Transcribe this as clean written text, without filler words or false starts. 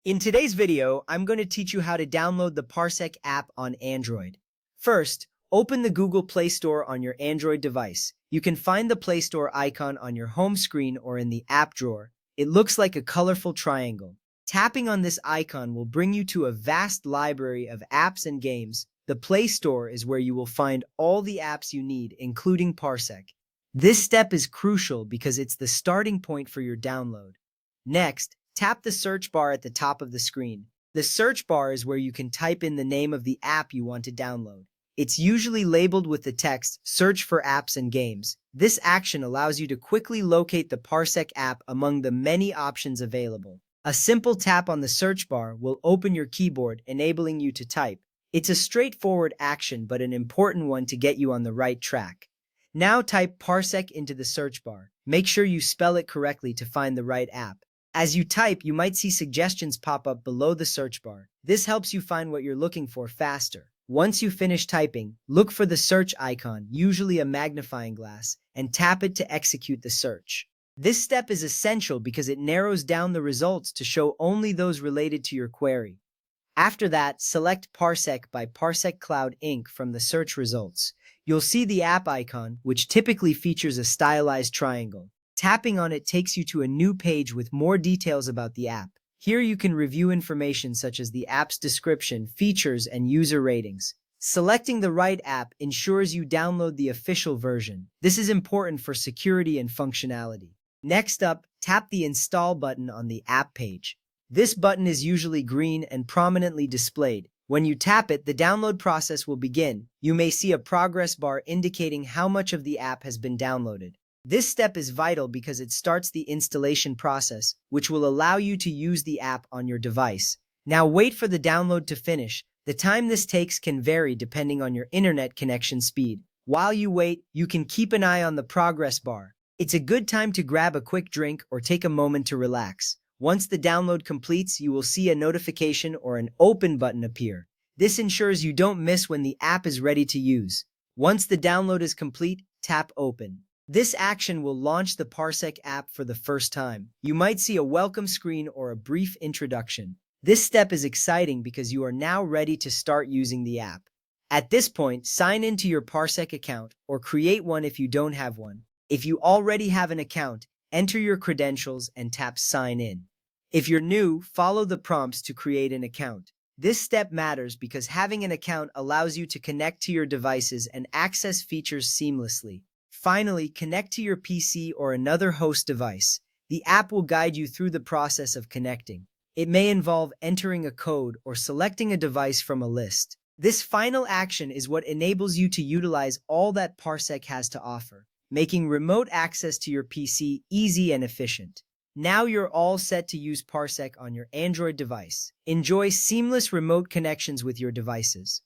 In today's video, I'm going to teach you how to download the Parsec app on Android. First, open the Google Play Store on your Android device. You can find the Play Store icon on your home screen or in the app drawer. It looks like a colorful triangle. Tapping on this icon will bring you to a vast library of apps and games. The Play Store is where you will find all the apps you need, including Parsec. This step is crucial because it's the starting point for your download. Next, tap the search bar at the top of the screen. The search bar is where you can type in the name of the app you want to download. It's usually labeled with the text, "Search for apps and games." This action allows you to quickly locate the Parsec app among the many options available. A simple tap on the search bar will open your keyboard, enabling you to type. It's a straightforward action, but an important one to get you on the right track. Now type Parsec into the search bar. Make sure you spell it correctly to find the right app. As you type, you might see suggestions pop up below the search bar. This helps you find what you're looking for faster. Once you finish typing, look for the search icon, usually a magnifying glass, and tap it to execute the search. This step is essential because it narrows down the results to show only those related to your query. After that, select Parsec by Parsec Cloud Inc. from the search results. You'll see the app icon, which typically features a stylized triangle. Tapping on it takes you to a new page with more details about the app. Here you can review information such as the app's description, features, and user ratings. Selecting the right app ensures you download the official version. This is important for security and functionality. Next up, tap the Install button on the app page. This button is usually green and prominently displayed. When you tap it, the download process will begin. You may see a progress bar indicating how much of the app has been downloaded. This step is vital because it starts the installation process, which will allow you to use the app on your device. Now wait for the download to finish. The time this takes can vary depending on your internet connection speed. While you wait, you can keep an eye on the progress bar. It's a good time to grab a quick drink or take a moment to relax. Once the download completes, you will see a notification or an open button appear. This ensures you don't miss when the app is ready to use. Once the download is complete, tap Open. This action will launch the Parsec app for the first time. You might see a welcome screen or a brief introduction. This step is exciting because you are now ready to start using the app. At this point, sign into your Parsec account or create one if you don't have one. If you already have an account, enter your credentials and tap Sign In. If you're new, follow the prompts to create an account. This step matters because having an account allows you to connect to your devices and access features seamlessly. Finally, connect to your PC or another host device. The app will guide you through the process of connecting. It may involve entering a code or selecting a device from a list. This final action is what enables you to utilize all that Parsec has to offer, making remote access to your PC easy and efficient. Now you're all set to use Parsec on your Android device. Enjoy seamless remote connections with your devices.